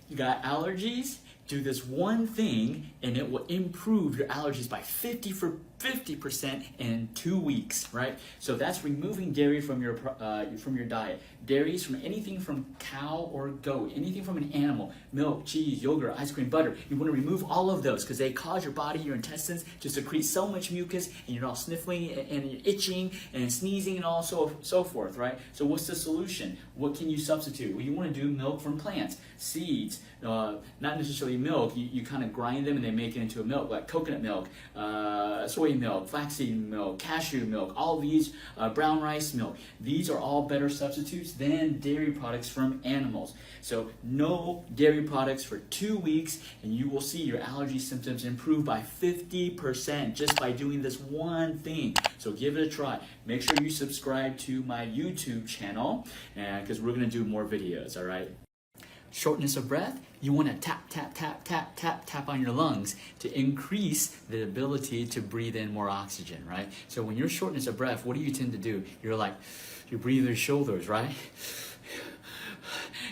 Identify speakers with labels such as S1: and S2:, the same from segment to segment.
S1: You got allergies? Do this one thing and it will improve your allergies by 50% in 2 weeks, right? So that's removing dairy from your diet. Dairy is from anything from cow or goat, anything from an animal, milk, cheese, yogurt, ice cream, butter. You want to remove all of those because they cause your body, your intestines to secrete so much mucus, and you're all sniffling and you're itching and sneezing and all so forth, right? So what's the solution? What can you substitute? Well, you want to do milk from plants, seeds, not necessarily milk. You kind of grind them and they make it into a milk, like coconut milk, soy milk, flaxseed milk, cashew milk, all these, brown rice milk. These are all better substitutes than dairy products from animals. So no dairy products for 2 weeks, and you will see your allergy symptoms improve by 50% just by doing this one thing. So give it a try. Make sure you subscribe to my YouTube channel, because we're going to do more videos, all right? Shortness of breath, you want to tap on your lungs to increase the ability to breathe in more oxygen, right? So when you're shortness of breath, what do you tend to do? You breathe your shoulders, right?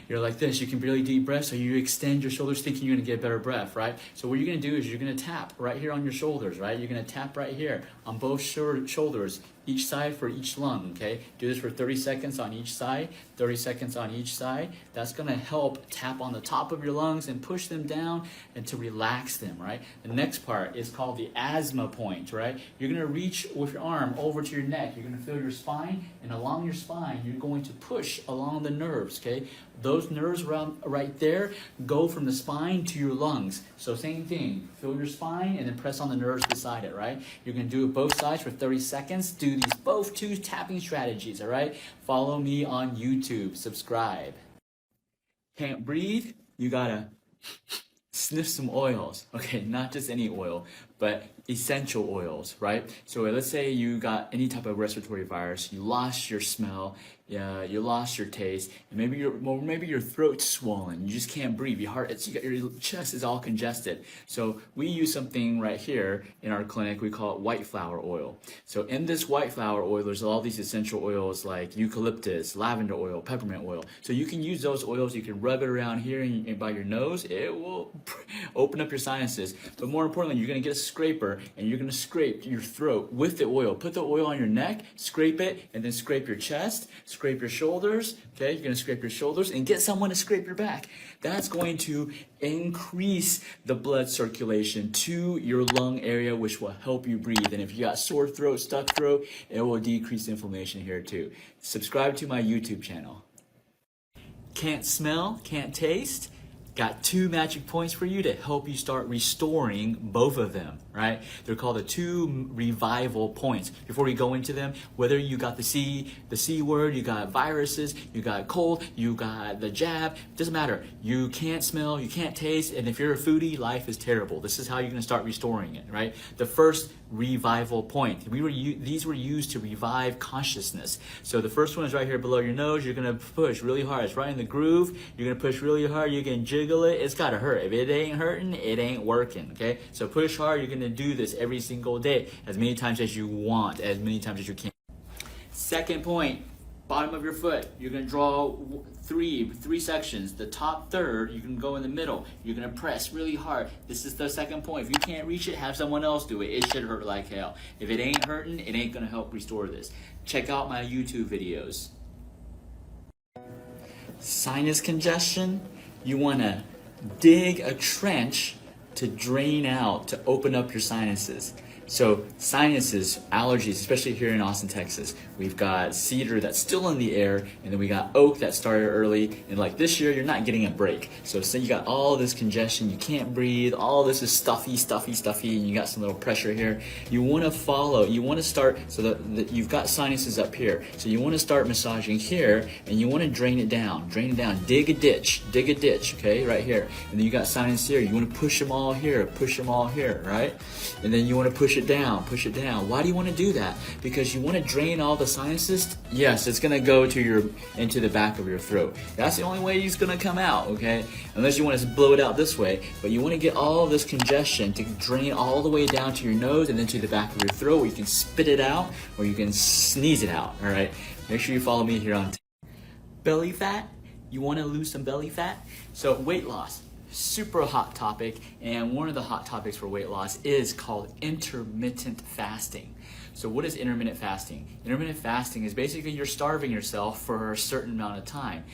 S1: You're like this, you can barely deep breath, so you extend your shoulders thinking you're gonna get better breath, right? So what you're gonna do is you're gonna tap right here on your shoulders, right? You're gonna tap right here on both shoulders, each side for each lung, okay? Do this for 30 seconds on each side, 30 seconds on each side. That's gonna help tap on the top of your lungs and push them down and to relax them, right? The next part is called the Asthma Point, right? You're gonna reach with your arm over to your neck. You're gonna feel your spine, and along your spine, you're going to push along the nerves, okay? Those nerves right there go from the spine to your lungs. So same thing, feel your spine and then press on the nerves beside it, right? You're gonna do it both sides for 30 seconds. Do these both two tapping strategies, all right? Follow me on YouTube, subscribe. Can't breathe? You gotta sniff some oils, okay? Not just any oil, but essential oils, right? So let's say you got any type of respiratory virus, you lost your smell, you lost your taste, and maybe your throat's swollen, you just can't breathe, your chest is all congested. So we use something right here in our clinic, we call it white flower oil. So in this white flower oil, there's all these essential oils like eucalyptus, lavender oil, peppermint oil. So you can use those oils, you can rub it around here and by your nose, it will open up your sinuses. But more importantly, you're gonna get a scraper and you're gonna scrape your throat with the oil. Put the oil on your neck, scrape it, and then scrape your chest, scrape your shoulders, okay? You're gonna scrape your shoulders and get someone to scrape your back. That's going to increase the blood circulation to your lung area, which will help you breathe. And if you got sore throat, stuck throat, it will decrease inflammation here too. Subscribe to my YouTube channel. Can't smell, can't taste? Got 2 magic points for you to help you start restoring both of them, right? They're called the 2 revival points. Before we go into them, whether you got the C word, you got viruses, you got cold, you got the jab, doesn't matter. You can't smell, you can't taste, and if you're a foodie, life is terrible. This is how you're gonna start restoring it, right? The first revival point. These were used to revive consciousness. So the first one is right here below your nose. You're gonna push really hard. It's right in the groove. You're gonna push really hard. You can jiggle it. It's gotta hurt. If it ain't hurting, it ain't working. Okay. So push hard. You're gonna do this every single day, as many times as you want, as many times as you can. Second point. Bottom of your foot, you're gonna draw three sections. The top third, you can go in the middle. You're gonna press really hard. This is the second point. If you can't reach it, have someone else do it. It should hurt like hell. If it ain't hurting, it ain't gonna help restore this. Check out my YouTube videos. Sinus congestion, you wanna dig a trench to drain out, to open up your sinuses. So sinuses, allergies, especially here in Austin, Texas, we've got cedar that's still in the air, and then we got oak that started early, and like this year, you're not getting a break. So you got all this congestion, you can't breathe, all this is stuffy, and you got some little pressure here. You wanna start, so that you've got sinuses up here. So you wanna start massaging here, and you wanna drain it down, dig a ditch, okay, right here. And then you got sinus here, you wanna push them all here, right? And then you wanna push it down. Why do you want to do that? Because you want to drain all the sinuses. Yes, it's going to go into the back of your throat. That's the only way it's going to come out, okay? Unless you want to blow it out this way. But you want to get all this congestion to drain all the way down to your nose and then to the back of your throat, where you can spit it out or you can sneeze it out, all right? Make sure you follow me here on belly fat. You want to lose some belly fat? So weight loss, super hot topic, and one of the hot topics for weight loss is called intermittent fasting. So what is intermittent fasting? Intermittent fasting is basically you're starving yourself for a certain amount of time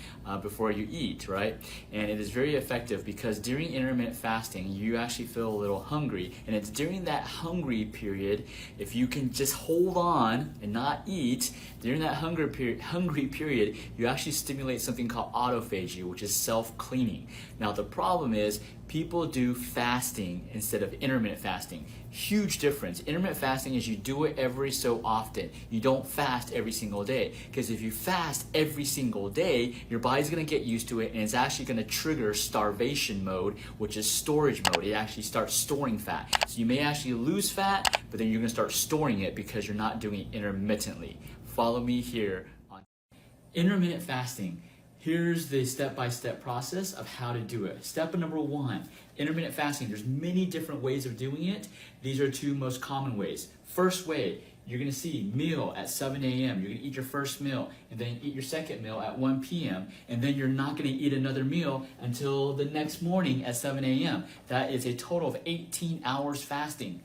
S1: before you eat, right? And it is very effective because during intermittent fasting, you actually feel a little hungry. And it's during that hungry period, if you can just hold on and not eat, during that hungry period, you actually stimulate something called autophagy, which is self-cleaning. Now the problem is people do fasting instead of intermittent fasting. Huge difference. Intermittent fasting is you do it every so often. You don't fast every single day. Because if you fast every single day, your body's going to get used to it and it's actually going to trigger starvation mode, which is storage mode. It actually starts storing fat. So you may actually lose fat, but then you're going to start storing it because you're not doing it intermittently. Follow me here on intermittent fasting. Here's the step-by-step process of how to do it. Step number 1, intermittent fasting. There's many different ways of doing it. These are 2 most common ways. First way, you're gonna see meal at 7 a.m. You're gonna eat your first meal and then eat your second meal at 1 p.m. And then you're not gonna eat another meal until the next morning at 7 a.m. That is a total of 18 hours fasting.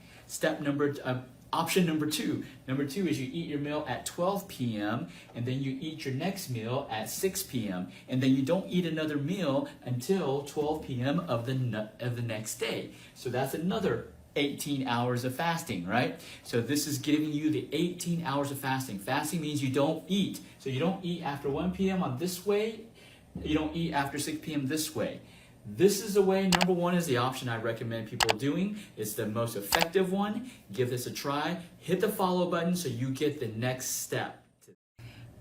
S1: Option number 2. Number 2 is you eat your meal at 12 p.m. and then you eat your next meal at 6 p.m. and then you don't eat another meal until 12 p.m. of the next day. So that's another 18 hours of fasting, right? So this is giving you the 18 hours of fasting. Fasting means you don't eat. So you don't eat after 1 p.m. on this way. You don't eat after 6 p.m. this way. This is the way. Number 1 is the option I recommend people doing. It's the most effective one. Give this a try. Hit the follow button so you get the next step.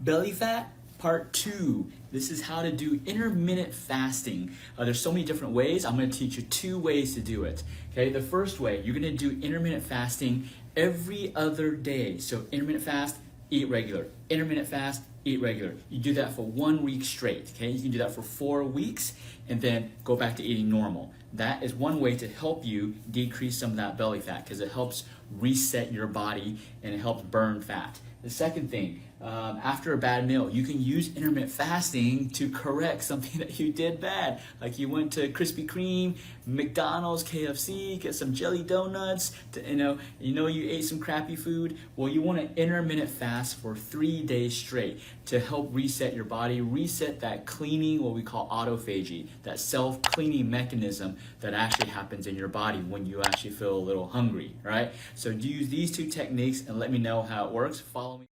S1: Belly fat, part 2. This is how to do intermittent fasting. There's so many different ways. I'm going to teach you 2 ways to do it. Okay, the first way, you're going to do intermittent fasting every other day. So intermittent fast, eat regular. Intermittent fast, eat regular. You do that for 1 week straight, okay? You can do that for 4 weeks and then go back to eating normal. That is one way to help you decrease some of that belly fat because it helps reset your body and it helps burn fat. The second thing, after a bad meal, you can use intermittent fasting to correct something that you did bad. Like you went to Krispy Kreme, McDonald's, KFC, get some jelly donuts, you ate some crappy food. Well, you want to intermittent fast for 3 days straight to help reset your body, reset that cleaning, what we call autophagy, that self-cleaning mechanism that actually happens in your body when you actually feel a little hungry, right? So use these 2 techniques and let me know how it works. Follow me.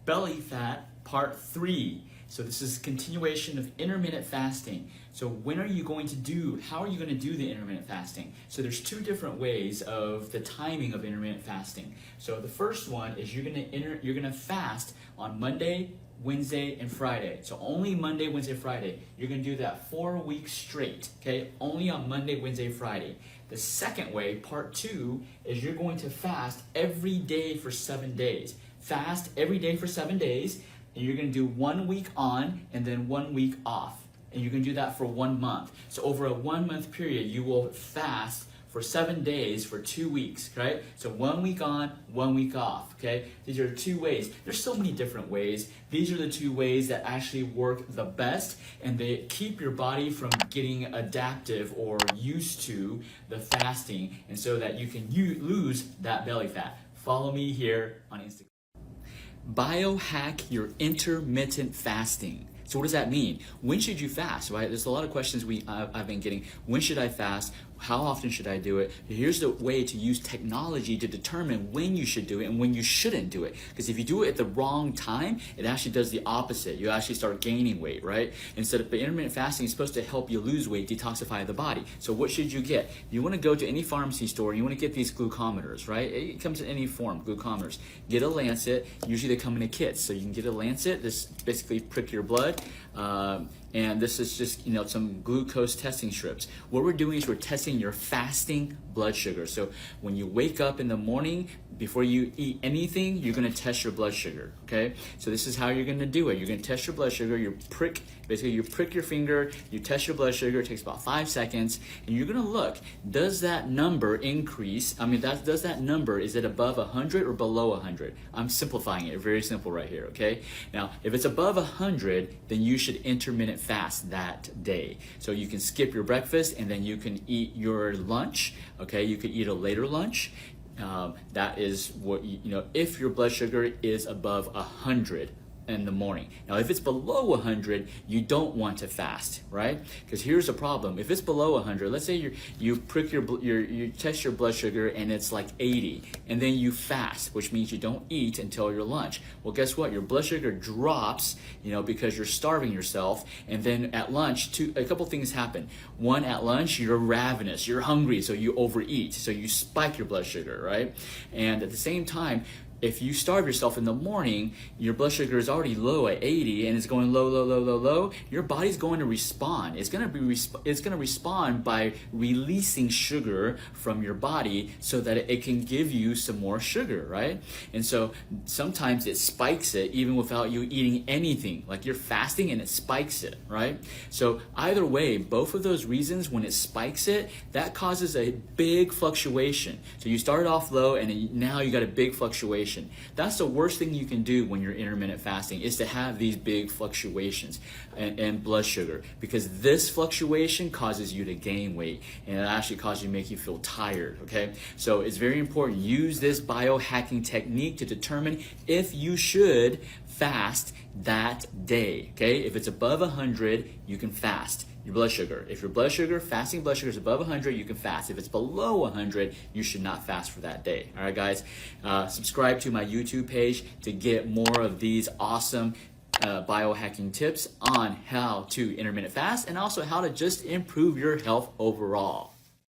S1: Belly fat, part 3. So this is a continuation of intermittent fasting. So how are you going to do the intermittent fasting? So there's 2 different ways of the timing of intermittent fasting. So the first one is you're gonna fast on Monday, Wednesday, and Friday. So only Monday, Wednesday, Friday. You're gonna do that 4 weeks straight, okay? Only on Monday, Wednesday, Friday. The second way, part 2, is you're going to fast every day for 7 days. Fast every day for 7 days, and you're gonna do 1 week on and then 1 week off. And you're gonna do that for 1 month. So over a 1 month period, you will fast for 7 days for 2 weeks, right? So 1 week on, 1 week off, okay? These are 2 ways. There's so many different ways. These are the 2 ways that actually work the best, and they keep your body from getting adaptive or used to the fasting, and so that you can lose that belly fat. Follow me here on Instagram. Biohack your intermittent fasting. So what does that mean? When should you fast, right? There's a lot of questions I've been getting. When should I fast? How often should I do it? Here's the way to use technology to determine when you should do it and when you shouldn't do it. Because if you do it at the wrong time, it actually does the opposite. You actually start gaining weight, right? Instead of intermittent fasting is supposed to help you lose weight, detoxify the body. So what should you get? You want to go to any pharmacy store and you want to get these glucometers, right? It comes in any form, glucometers. Get a lancet. Usually they come in a kit. So you can get a lancet. This basically prick your blood. And this is just, some glucose testing strips. What we're doing is we're testing your fasting blood sugar. So when you wake up in the morning, before you eat anything, you're gonna test your blood sugar, okay? So this is how you're gonna do it. You're gonna test your blood sugar. You prick Basically, you prick your finger, you test your blood sugar, it takes about 5 seconds, and you're gonna look, does that number increase? Does that number, is it above 100 or below 100? I'm simplifying it, very simple right here, okay? Now, if it's above 100, then you should intermittent fast that day. So you can skip your breakfast and then you can eat your lunch, okay? You could eat a later lunch. That is what, if your blood sugar is above 100 in the morning. Now, if it's below 100, you don't want to fast, right? Because here's the problem. If it's below 100, let's say you test your blood sugar and it's like 80, and then you fast, which means you don't eat until your lunch. Well, guess what? Your blood sugar drops, because you're starving yourself, and then at lunch, a couple things happen. One, at lunch, you're ravenous, you're hungry, so you overeat, so you spike your blood sugar, right? And at the same time, if you starve yourself in the morning, your blood sugar is already low at 80 and it's going low, low, low, low, low. Your body's going to respond. It's going to respond by releasing sugar from your body so that it can give you some more sugar, right? And so sometimes it spikes it even without you eating anything. Like you're fasting and it spikes it, right? So either way, both of those reasons, when it spikes it, that causes a big fluctuation. So you started off low and now you got a big fluctuation. That's the worst thing you can do when you're intermittent fasting, is to have these big fluctuations in blood sugar, because this fluctuation causes you to gain weight and it actually causes you to make you feel tired, okay? So it's very important. Use this biohacking technique to determine if you should fast that day, okay? If it's above 100, you can fast your blood sugar. If your fasting blood sugar is above 100, you can fast. If it's below 100, you should not fast for that day. All right, guys, subscribe to my YouTube page to get more of these awesome biohacking tips on how to intermittent fast and also how to just improve your health overall.